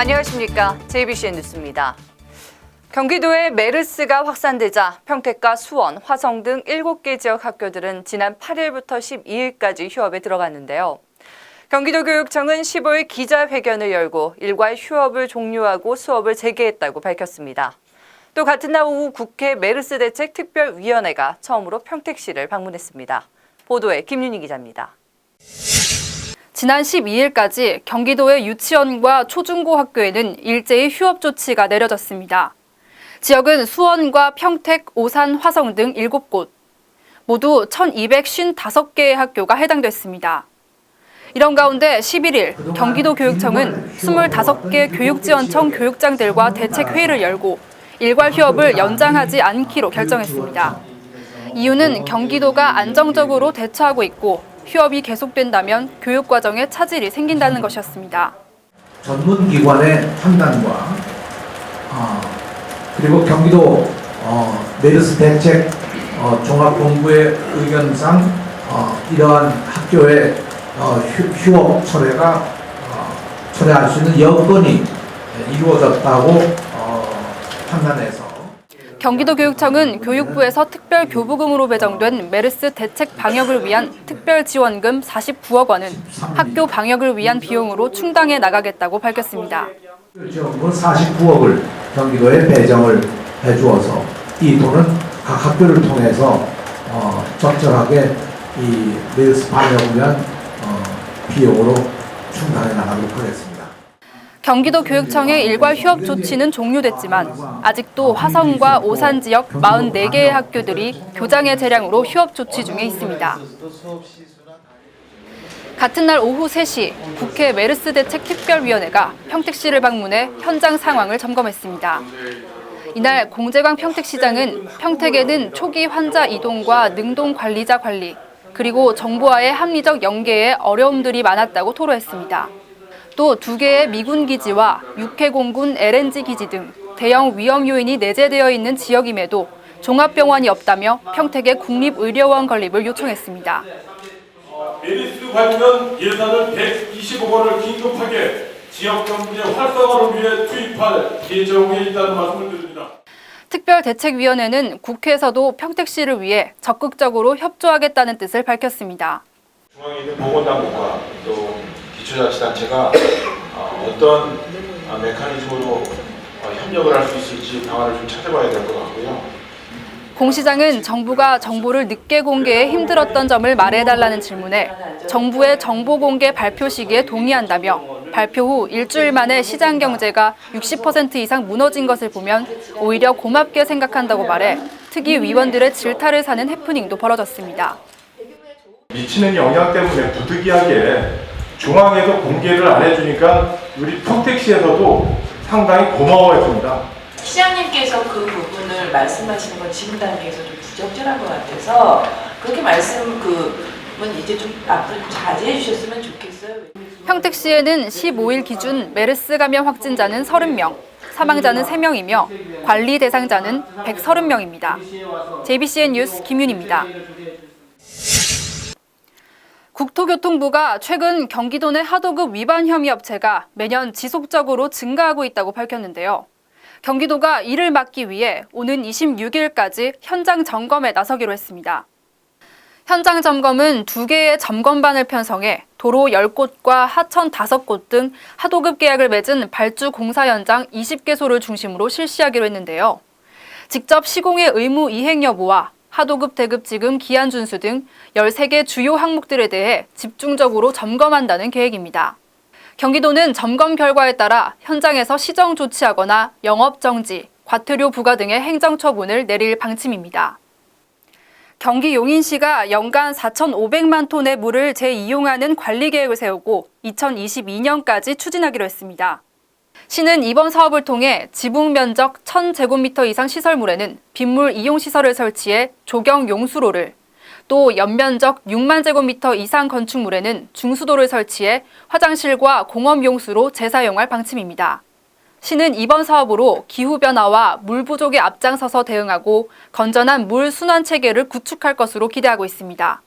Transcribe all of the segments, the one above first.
안녕하십니까. JBCN 뉴스입니다. 경기도에 메르스가 확산되자 평택과 수원, 화성 등 7개 지역 학교들은 지난 8일부터 12일까지 휴업에 들어갔는데요. 경기도교육청은 15일 기자회견을 열고 일괄 휴업을 종료하고 수업을 재개했다고 밝혔습니다. 또 같은 날 오후 국회 메르스 대책 특별위원회가 처음으로 평택시를 방문했습니다. 보도에 김윤희 기자입니다. 지난 12일까지 경기도의 유치원과 초중고 학교에는 일제히 휴업 조치가 내려졌습니다. 지역은 수원과 평택, 오산, 화성 등 7곳, 모두 1,255개의 학교가 해당됐습니다. 이런 가운데 11일 경기도 교육청은 25개 교육지원청 교육장들과 대책회의를 열고 일괄 휴업을 연장하지 않기로 결정했습니다. 이유는 경기도가 안정적으로 대처하고 있고 휴업이 계속된다면 교육과정에 차질이 생긴다는 것이었습니다. 전문기관의 판단과 그리고 경기도 메르스 대책 종합본부의 의견상 이러한 학교의 휴업 철회할 수 있는 여건이 이루어졌다고 판단해서 경기도교육청은 교육부에서 특별교부금으로 배정된 메르스 대책 방역을 위한 특별지원금 49억 원은 학교 방역을 위한 비용으로 충당해 나가겠다고 밝혔습니다. 지원금 49억을 경기도에 배정을 해주어서 이 돈은 각 학교를 통해서 적절하게 이 메르스 방역을 위한 비용으로 충당해 나가도록 하겠습니다. 경기도 교육청의 일괄 휴업 조치는 종료됐지만 아직도 화성과 오산 지역 44개의 학교들이 교장의 재량으로 휴업 조치 중에 있습니다. 같은 날 오후 3시 국회 메르스 대책 특별위원회가 평택시를 방문해 현장 상황을 점검했습니다. 이날 공재광 평택시장은 평택에는 초기 환자 이동과 능동 관리자 관리, 그리고 정부와의 합리적 연계에 어려움들이 많았다고 토로했습니다. 또 2개의 미군 기지와 육해공군 LNG 기지 등 대형 위험 요인이 내재되어 있는 지역임에도 종합병원이 없다며 평택의 국립의료원 건립을 요청했습니다. 메르스 관련 예산을 120억 원을 긴급하게 지역 경제 활성화를 위해 투입할 예정에 있다는 말씀을 드립니다. 특별대책위원회는 국회에서도 평택시를 위해 적극적으로 협조하겠다는 뜻을 밝혔습니다. 중앙에 있는 보건당국과 또 기초자치단체가 어떤 메커니즘으로 협력을 할 수 있을지 방안을 좀 찾아봐야 될 것 같고요. 공 시장은 정부가 정보를 늦게 공개해 힘들었던 점을 말해달라는 질문에 정부의 정보 공개 발표 시기에 동의한다며 발표 후 일주일 만에 시장 경제가 60% 이상 무너진 것을 보면 오히려 고맙게 생각한다고 말해 특위 위원들의 질타를 사는 해프닝도 벌어졌습니다. 미치는 영향 때문에 부득이하게 중앙에서 공개를 안 해주니까 우리 평택시에서도 상당히 고마워했습니다. 시장님께서 그 부분을 말씀하시는 건 지금 단계에서 좀 부적절한 것 같아서 그렇게 이제 좀 앞으로 자제해 주셨으면 좋겠어요. 평택시에는 15일 기준 메르스 감염 확진자는 30명, 사망자는 3명이며 관리 대상자는 130명입니다. JBCN 뉴스 김윤희입니다. 국토교통부가 최근 경기도 내 하도급 위반 혐의 업체가 매년 지속적으로 증가하고 있다고 밝혔는데요. 경기도가 이를 막기 위해 오는 26일까지 현장 점검에 나서기로 했습니다. 현장 점검은 2개의 점검반을 편성해 도로 10곳과 하천 5곳 등 하도급 계약을 맺은 발주 공사 현장 20개소를 중심으로 실시하기로 했는데요. 직접 시공의 의무 이행 여부와 하도급 대급 지급 기한 준수 등 13개 주요 항목들에 대해 집중적으로 점검한다는 계획입니다. 경기도는 점검 결과에 따라 현장에서 시정 조치하거나 영업 정지, 과태료 부과 등의 행정 처분을 내릴 방침입니다. 경기 용인시가 연간 4,500만 톤의 물을 재이용하는 관리 계획을 세우고 2022년까지 추진하기로 했습니다. 시는 이번 사업을 통해 지붕 면적 1,000제곱미터 이상 시설물에는 빗물 이용 시설을 설치해 조경 용수로를, 또 연면적 6만 제곱미터 이상 건축물에는 중수도를 설치해 화장실과 공업 용수로 재사용할 방침입니다. 시는 이번 사업으로 기후변화와 물 부족에 앞장서서 대응하고 건전한 물 순환 체계를 구축할 것으로 기대하고 있습니다.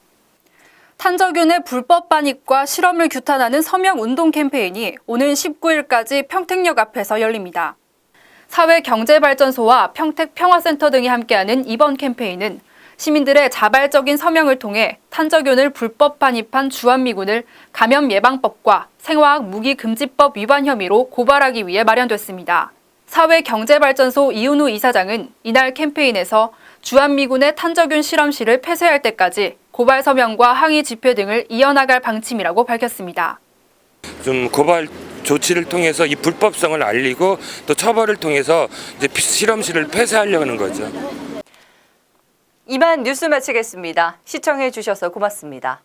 탄저균의 불법 반입과 실험을 규탄하는 서명 운동 캠페인이 오는 19일까지 평택역 앞에서 열립니다. 사회경제발전소와 평택평화센터 등이 함께하는 이번 캠페인은 시민들의 자발적인 서명을 통해 탄저균을 불법 반입한 주한미군을 감염 예방법과 생화학 무기 금지법 위반 혐의로 고발하기 위해 마련됐습니다. 사회경제발전소 이은우 이사장은 이날 캠페인에서 주한미군의 탄저균 실험실을 폐쇄할 때까지 고발 서명과 항의 집회 등을 이어나갈 방침이라고 밝혔습니다. 좀 고발 조치를 통해서 이 불법성을 알리고 또 처벌을 통해서 이제 실험실을 폐쇄하려는 거죠. 이만 뉴스 마치겠습니다. 시청해 주셔서 고맙습니다.